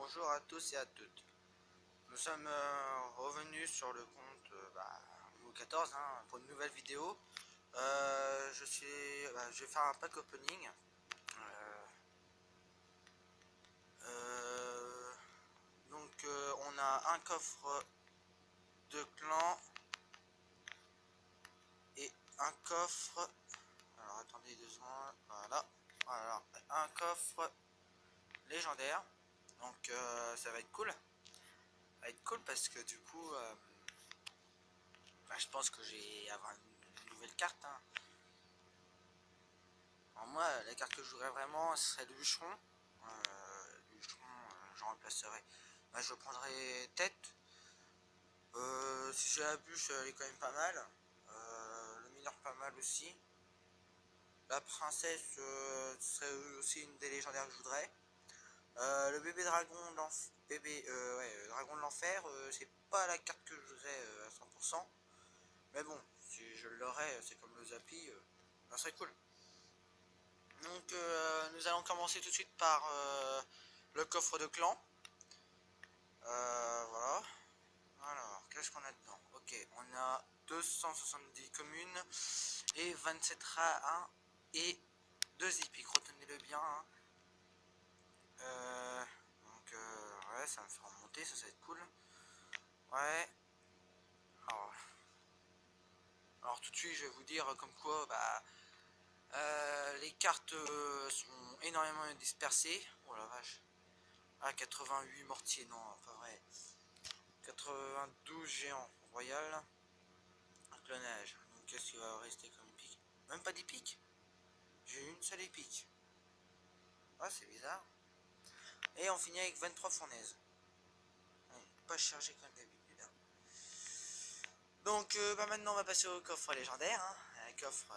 bonjour à tous et à toutes. Nous sommes revenus sur le compte niveau 14 pour une nouvelle vidéo. Je vais faire un pack opening. On a un coffre de clan et un coffre. Alors attendez 2 secondes. Voilà. Alors un coffre légendaire. Donc ça va être cool. Ça va être cool parce que du coup, je pense que j'ai avoir une nouvelle carte. Alors moi, la carte que je jouerais vraiment, ce serait le bûcheron. J'en remplacerai. Je prendrai tête. Si j'ai la bûche, elle est quand même pas mal. Le mineur pas mal aussi. La princesse serait aussi une des légendaires que je voudrais. Le bébé dragon dragon de l'enfer, c'est pas la carte que je voudrais à 100%. Mais bon, si je l'aurais, c'est comme le Zappy, ça serait cool. Donc nous allons commencer tout de suite par le coffre de clan. Voilà. Alors, qu'est-ce qu'on a dedans? Ok, on a 270 communes et 27 ra et 2 hippiques. Retenez-le bien. Ouais, ça va me faire remonter, ça va être cool. Ouais. Alors tout de suite, je vais vous dire comme quoi, les cartes sont énormément dispersées. Oh la vache. 88 mortiers, non, pas vrai. 92 géants royal. Un clonage. Donc qu'est-ce qui va rester comme épique? Même pas d'épique. J'ai une seule épique. Ah, c'est bizarre. Et on finit avec 23 fournaises. Ouais, pas chargé comme d'habitude. Donc maintenant on va passer au coffre légendaire. Un coffre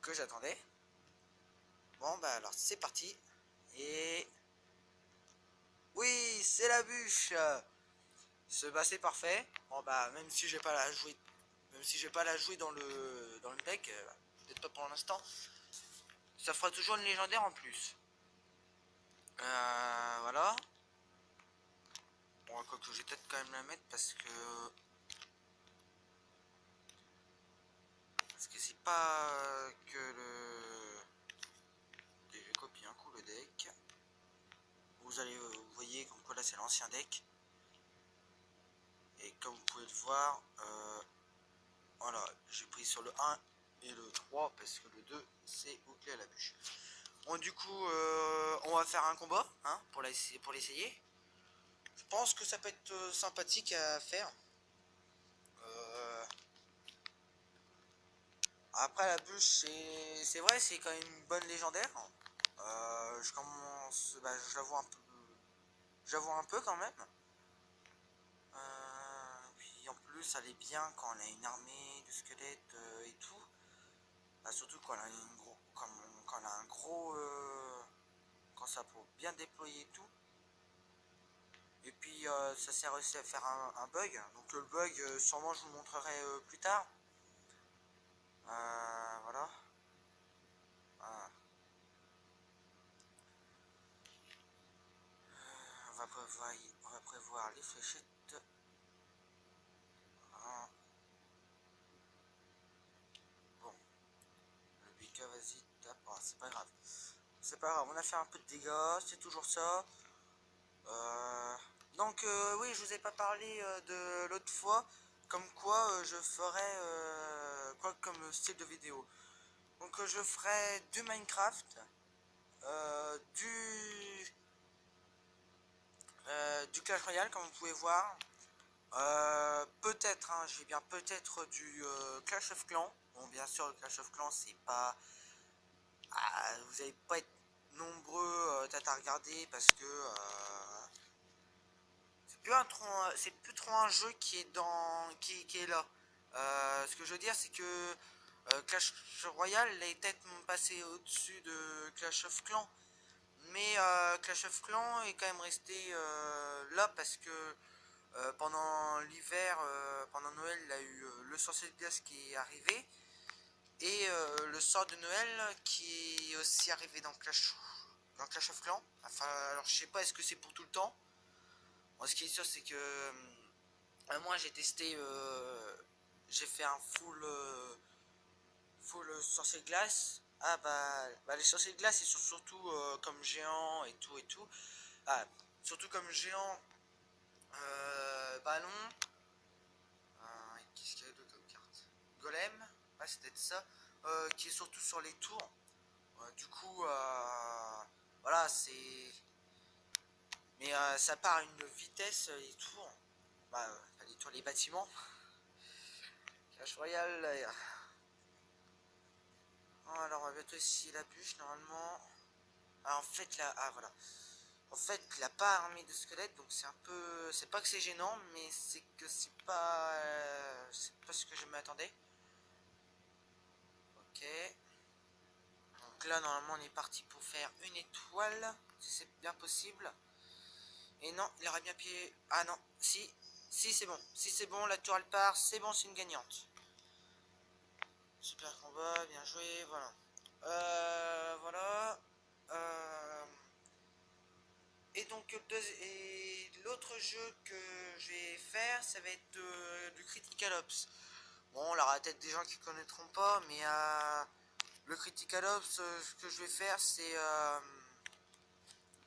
que j'attendais. Bon alors c'est parti. Et oui, c'est la bûche. C'est parfait. Bon même si j'ai pas la jouer, dans le deck, peut-être pas pour l'instant. Ça fera toujours une légendaire en plus. Voilà. Bon, quoi que je vais peut-être quand même la mettre parce que c'est pas que le. Je vais copier un coup le deck. Vous voyez comme quoi là c'est l'ancien deck. Et comme vous pouvez le voir, voilà, j'ai pris sur le 1 et le 3 parce que le 2 c'est bouclé à la bûche. Bon, du coup, on va faire un combat pour l'essayer. Je pense que ça peut être sympathique à faire. Après la bûche, c'est vrai, c'est quand même une bonne légendaire. Je commence, je la vois un peu quand même. Puis en plus, elle est bien quand on a une armée de squelettes et tout. Surtout quand on a un gros, quand ça peut bien déployer et tout. Et puis ça sert aussi à faire un bug. Donc le bug, sûrement je vous montrerai plus tard. Voilà. On va prévoir les fléchettes. Bon, le BK, vas-y, tape. C'est pas grave. C'est pas grave, on a fait un peu de dégâts, c'est toujours ça. Donc oui, je vous ai pas parlé de l'autre fois, comme quoi je ferais quoi comme style de vidéo. Donc je ferai du Minecraft, du Clash Royale comme vous pouvez voir. Peut-être, j'ai bien peut-être du Clash of Clans. Bon, bien sûr, le Clash of Clans, c'est pas. Vous allez pas être nombreux à regarder parce que c'est plus trop un jeu qui est qui est là. Ce que je veux dire, c'est que Clash Royale est peut-être passé au-dessus de Clash of Clans, mais Clash of Clans est quand même resté là parce que pendant l'hiver, pendant Noël, il y a eu le sorcier de glace qui est arrivé et le sort de Noël qui est aussi arrivé dans Clash dans Clash of Clans. Enfin, alors je sais pas, est-ce que c'est pour tout le temps. Moi, ce qui est sûr, c'est que moi j'ai testé, j'ai fait un full sorcier de glace. Ah bah les sorciers de glace ils sont surtout comme géants et tout et tout. Ah, surtout comme géant, ballon. Qu'est-ce qu'il y a d'autre comme carte? Golem, ouais, c'est peut-être ça. Qui est surtout sur les tours. Du coup, voilà, c'est. Mais ça part à une vitesse, les tours. Bah, les tours, les bâtiments. Clash Royale, là. Oh, alors, on va bientôt essayer la bûche, normalement. Ah, en fait, là. Ah, voilà. En fait, il n'a pas armé de squelettes, donc c'est un peu. C'est pas que c'est gênant, mais c'est que c'est pas ce que je m'attendais. Ok. Donc là, normalement, on est parti pour faire une étoile, si c'est bien possible. Et non, il aurait bien pied. Ah non, si. Si, c'est bon. Si, c'est bon, la tour elle part. C'est bon, c'est une gagnante. Super combat, bien joué, voilà. Voilà. Et donc, l'autre jeu que je vais faire, ça va être du Critical Ops. Bon, là, il y aura peut-être des gens qui connaîtront pas, mais le Critical Ops, ce que je vais faire, c'est.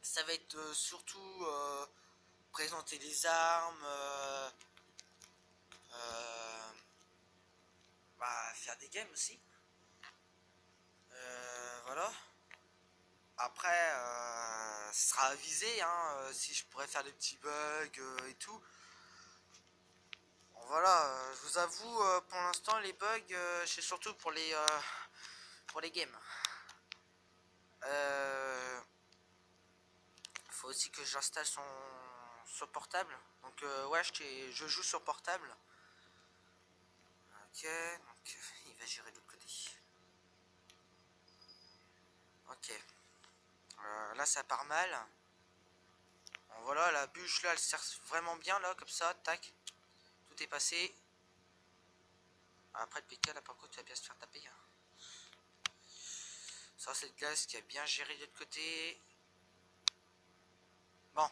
Ça va être surtout présenter les armes, bah, faire des games aussi. Voilà. Après, ce sera avisé, hein, si je pourrais faire des petits bugs et tout. Bon, voilà, je vous avoue, pour l'instant, les bugs, c'est surtout pour les games. Faut aussi que j'installe sur portable. Donc, ouais, je joue sur portable. Ok, donc il va gérer de l'autre côté. Ok. Là, ça part mal. Bon, voilà, la bûche là, elle sert vraiment bien là, comme ça, tac. Tout est passé. Après le PK là, par contre, tu vas bien se faire taper. Hein. Ça, c'est le gaz qui a bien géré de l'autre côté. Bon.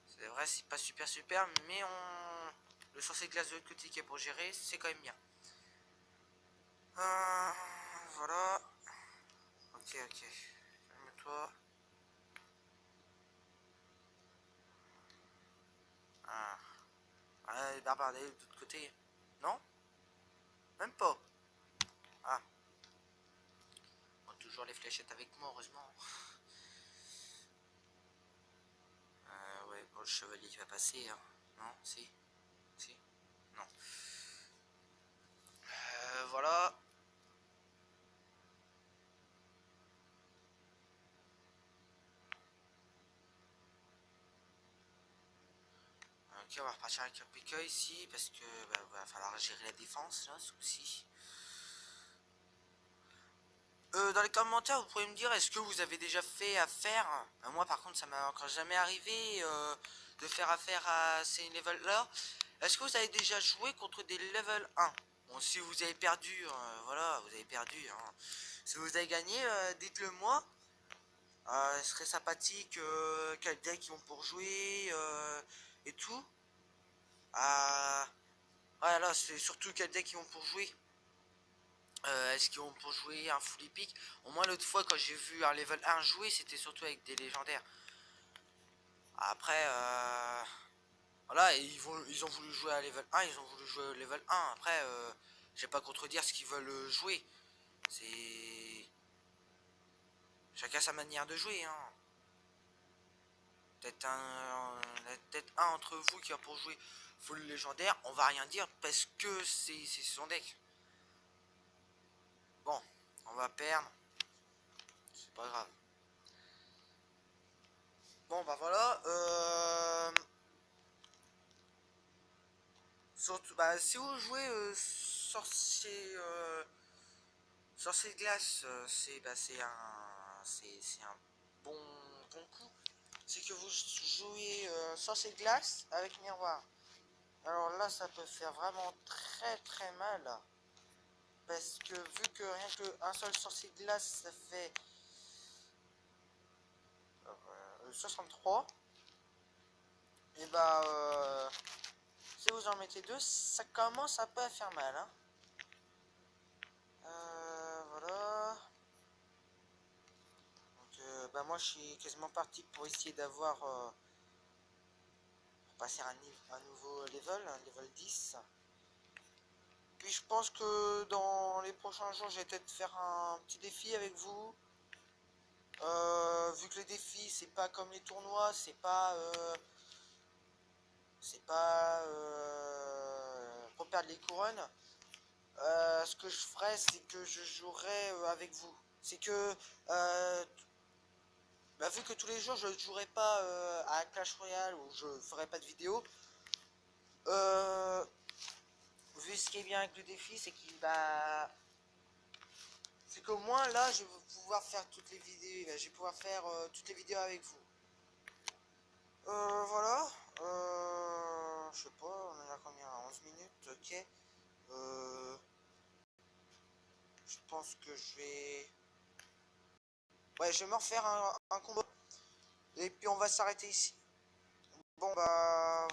C'est vrai, c'est pas super, mais le sorcier de glace de l'autre côté qui est pour gérer, c'est quand même bien. Voilà. Ok. Calme-toi. Ah. Ah, les barbares d'aller de l'autre côté. Non? Même pas. Ah. Bon, toujours les fléchettes avec moi, heureusement. Ouais, bon, le chevalier qui va passer. Hein. Non? Si? Non. Voilà. Ok, on va repartir avec un PK ici parce que va falloir gérer la défense là, ce coup-ci. Dans les commentaires, vous pouvez me dire est-ce que vous avez déjà fait affaire. Moi, par contre, ça m'a encore jamais arrivé de faire affaire à ces levels-là. Est-ce que vous avez déjà joué contre des level 1? Bon, si vous avez perdu, voilà, vous avez perdu. Hein. Si vous avez gagné, dites-le moi. Ce serait sympathique. Quel deck ils vont pour jouer et tout. Voilà, c'est surtout quel deck ils vont pour jouer. Est-ce qu'ils vont pour jouer un full épique? Au moins l'autre fois quand j'ai vu un level 1 jouer, c'était surtout avec des légendaires. Après, voilà, et ils ont voulu jouer à level 1, ils ont voulu jouer au level 1. Après, je vais pas contredire ce qu'ils veulent jouer. C'est chacun sa manière de jouer. Hein. Peut-être un entre vous qui va pour jouer full légendaire, on va rien dire parce que c'est son deck. Bon, on va perdre. C'est pas grave. Bon bah voilà. Surtout, bah, si vous jouez sorcier de glace, c'est un bon coup. C'est que vous jouez sorcier de glace avec miroir. Alors là, ça peut faire vraiment très mal. Parce que vu que rien qu'un seul sorcier de glace, ça fait le 63. Et bah si vous en mettez deux, ça commence un peu à faire mal, hein. Voilà. Donc bah moi je suis quasiment parti pour essayer d'avoir pour passer un nouveau level, un level 10. Puis je pense que dans les prochains jours, je vais peut-être faire un petit défi avec vous. Vu que les défis, c'est pas comme les tournois, c'est pas pour perdre les couronnes. Ce que je ferai, c'est que je jouerai avec vous. C'est que bah, vu que tous les jours je ne jouerai pas à Clash Royale ou je ferai pas de vidéo, vu ce qui est bien avec le défi, c'est qu'il va, c'est qu'au moins là, je vais pouvoir faire toutes les vidéos, je vais pouvoir faire toutes les vidéos avec vous. Voilà. Je sais pas, on en a combien? 11 minutes, ok. Je pense que je vais... Ouais, je vais me refaire un combo. Et puis on va s'arrêter ici. Bon bah...